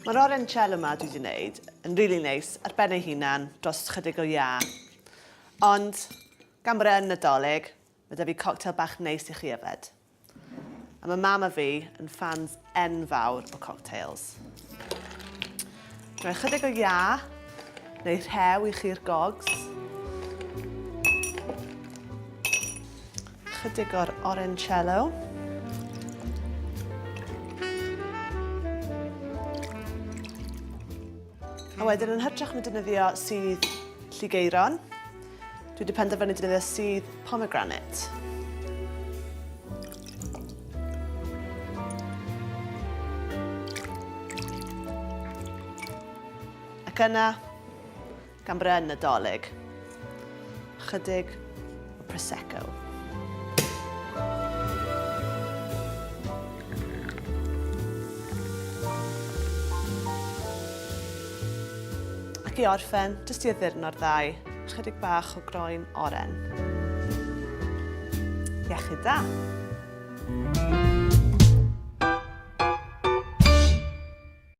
Mae'r orencello yma dwi wedi gwneud yn rili neis ar ben ei hunan dros chydig o ia. Ond, gan bod e'n Nadolig, mae 'da fi cocktail bach neis i chi yfed. A mae mam a fi yn fans enfawr o cocktails. Rhoi chydig o ia, neu rhew i chi'r gogs. Chydig o'r orencello. A wedyn yn hytrach na defnyddio sydd lligeiron, dwi wedi penderfynu defnyddio sydd pomegranate. Ac yna, gan bod e'n Nadolig, chydig o Prosecco. Ac i orffen, jyst i addurno'r ddau, chydig bach o groen oren. Iechyd da!